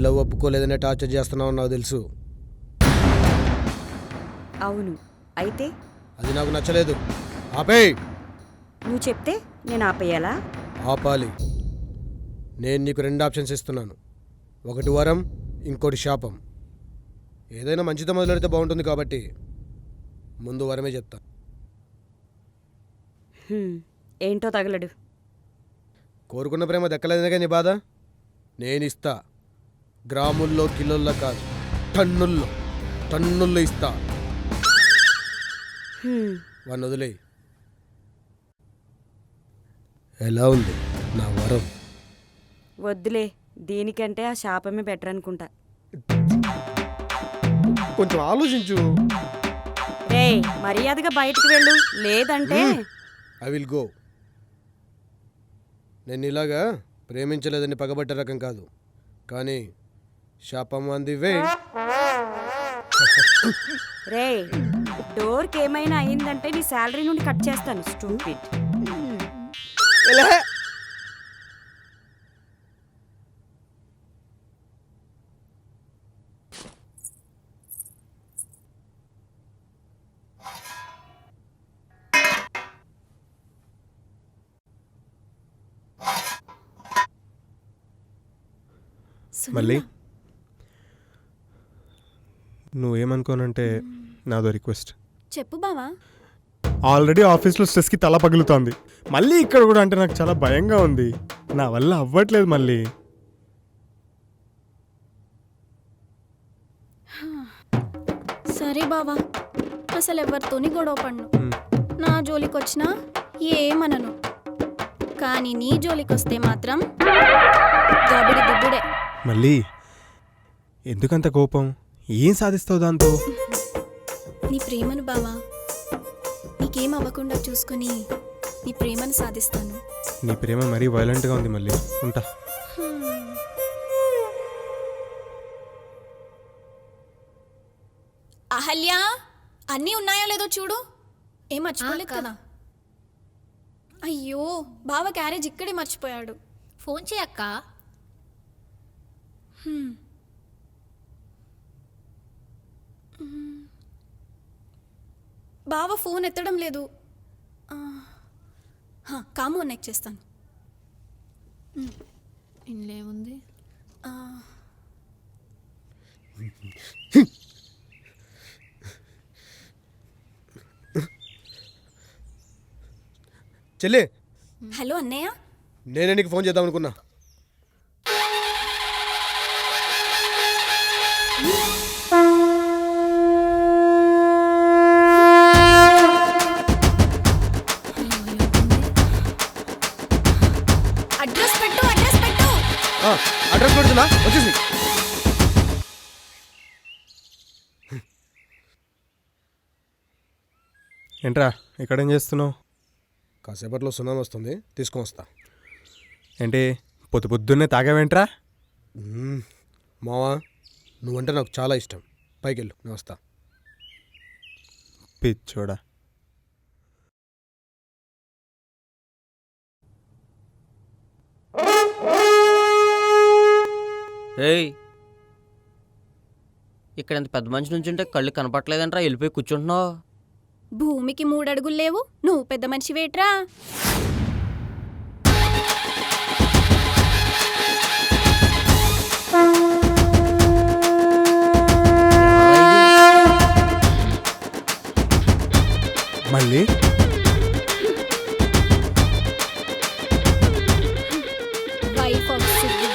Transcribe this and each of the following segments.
Love ఒప్పుకోలేదనే torture చేస్తున్నావు నాకు తెలుసు. అవును, అయితే అది నాకు నచ్చలేదు. ఆపేయ్. నువ్వు చెప్తే నేను ఆపేయాలా? ఆపాలి. నేను నీకు 2 ఆప్షన్స్ ఇస్తున్నాను. ఒకటి వరం, ఇంకోటి శాపం. ఏదైనా మంచితో మొదలెడితే బాగుంటుంది కాబట్టి ముందు వరమే చెప్తా. ఏంటో తగలడు. కోరుకున్న ప్రేమ దక్కలేదనే నీ బాధ. నేనిస్తా. గ్రాముల్లో, కిలోల్లో కాదు, టన్నుల్లో ఇస్తా. వాడిని వదిలేయి. ఎలా ఉంది నా వరం? వద్దులే, దీనికంటే ఆ శాపమే బెటర్ అనుకుంటా. కొంచెం ఆలోచించు. రే, మర్యాదగా బయటికి వెళ్ళు, లేదంటే ఐ విల్ గో. నేను ఇలాగా ప్రేమించలేదని పగబట్టే రకం కాదు, కానీ శాపం అంది వే. రే, డోర్కి ఏమైనా అయిందంటే నీ శాలరీ నుండి కట్ చేస్తాను. స్టూపిడ్. మళ్ళీ నువ్వేమనుకోనంటే నాదో రిక్వెస్ట్. చెప్పు బావా. ఆల్రెడీ ఆఫీస్లో స్ట్రెస్కి తల పగులుతోంది, మళ్ళీ ఇక్కడ కూడా అంటే నాకు చాలా భయంగా ఉంది. నా వల్ల అవ్వట్లేదు మళ్ళీ. సరే బావా, అసలు ఎవరితోని గొడవ పడ్ను. నా జోలికి వచ్చినా ఏమనను, కానీ నీ జోలికి వస్తే మాత్రం గబిడి దుబ్బుడే. మళ్ళీ ఎందుకంత కోపం? ఏం సాధిస్తావు దాంతో? నీ ప్రేమను బావా, నీకేం అవ్వకుండా చూసుకుని నీ ప్రేమను సాధిస్తాను. నీ ప్రేమ మరీ వైలెంట్గా ఉంది మళ్ళీ. ఉంటా. అహల్య, అన్నీ ఉన్నాయో లేదో చూడు. ఏం మర్చిపోలేదు కదా? అయ్యో, బావ క్యారేజ్ ఇక్కడే మర్చిపోయాడు. ఫోన్ చేయక్క. బావ ఫోన్ ఎత్తడం లేదు. కాము నెక్ చేస్తాను. ఇందులేముంది? చెల్లి, హలో అన్నయ్య. నేనే నీకు ఫోన్ చేద్దాం అనుకున్నా. అడ్రస్ పెట్టు, అడ్రస్ పెట్టు. అడ్రస్ పెడుతున్నా, వచ్చేసి. ఏంట్రా ఇక్కడేం చేస్తున్నావు? కాసేపట్లో సునామీ వస్తుంది, తీసుకొని వస్తా. ఏంటి పొద్దున్నే తాగావేంట్రా? మావా, నువ్వంటే నాకు చాలా ఇష్టం. పైకి వెళ్ళు, నేను వస్తా. పిచ్చోడా. ఏయ్, ఇక్కడ ఇంత పెద్ద మనిషి నుంచి ఉంటే కళ్ళు కనపట్లేదంట్రా, వెళ్ళిపోయి కూర్చుంటున్నావు. భూమికి 3 అడుగులు లేవు, నువ్వు పెద్ద మనిషి వేట్రా. మళ్ళీ వైఫ్ ఆఫ్ సుబ్బు.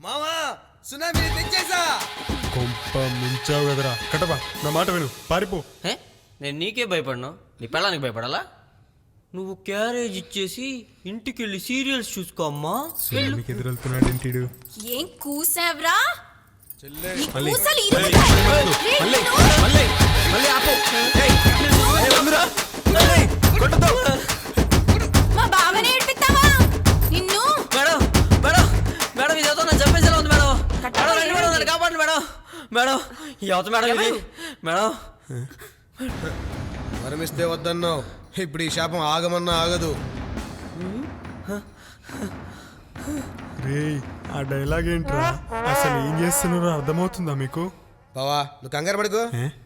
మావా, సునామీ తెచ్చేసా. కొంప ముంచావు కదరా. కటపా, నా మాట విను, పారిపో. నేను నీకే భయపడను, నీ పెళ్ళానికి భయపడాలా? నువ్వు క్యారేజ్ ఇచ్చేసి ఇంటికి వెళ్ళి సీరియల్స్ చూసుకో అమ్మా. మీకు ఎదురెళ్తున్నాడు ఏంటిడు? ఏం కూసావ్రా? మళ్ళీ మా బావని ఏడిపిస్తావా? నిన్ను మేడం మేడం మేడం, ఇదేదో నన్ను చంపేసేలా ఉంది మేడం. మేడం రండి మేడం, నన్ను కాపాడండి మేడం. మేడం ఎవత మేడం ఇది మేడం వరం ఇస్తే వద్దన్నావు, ఇప్పుడు ఈ శాపం ఆగమన్నా ఆగదు. రే ఆ డైలాగ్ ఏంట్రా? అసలు ఏం చేస్తున్నారో అర్థమవుతుందా మీకు? బావా నువ్వు కంగారు పడుకో,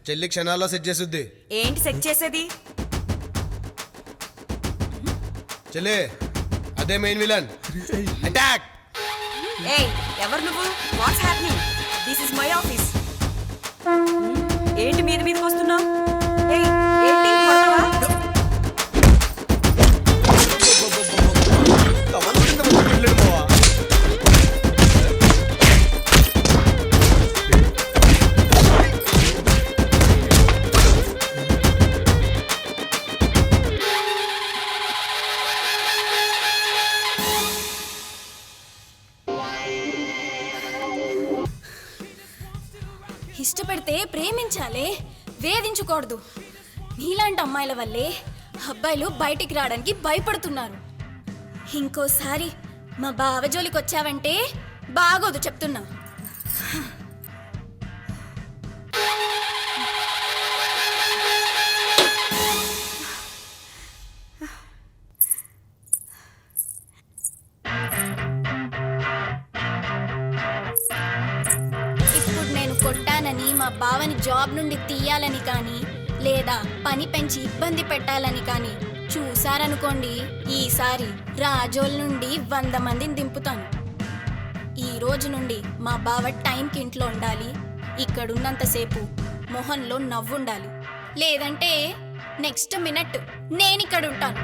చెల్లి క్షణాల్లో సెట్ చేస్తుంది. ఏంటి సెట్ చేసేది? చెల్లి అదే మెయిన్ విలన్. అటాక్! ఏయ్ ఎవరు నువ్వు? What's happening? This is my office. ఏంటి మీద మీదకి వస్తున్నావు? ఏయ్ ఏంటి కొడతావా? ఇష్టపడితే ప్రేమించాలే, వేధించకూడదు. నీలాంటి అమ్మాయిల వల్లే అబ్బాయిలు బయటికి రావడానికి భయపడుతున్నారు. ఇంకోసారి మా బావ జోలికి వచ్చావంటే బాగోదు చెప్తున్నా. ఇప్పుడు నేను కొట్టానని మా బావని జాబ్ నుండి తీయాలని కానీ లేదా పని పెంచి ఇబ్బంది పెట్టాలని కానీ చూసారనుకోండి, ఈసారి రాజోల్ నుండి 100 మందిని దింపుతాను. ఈ రోజు నుండి మా బావ టైంకి ఇంట్లో ఉండాలి. ఇక్కడున్నంతసేపు మొహంలో నవ్వుండాలి. లేదంటే నెక్స్ట్ మినిట్ నేను ఇక్కడ ఉంటాను.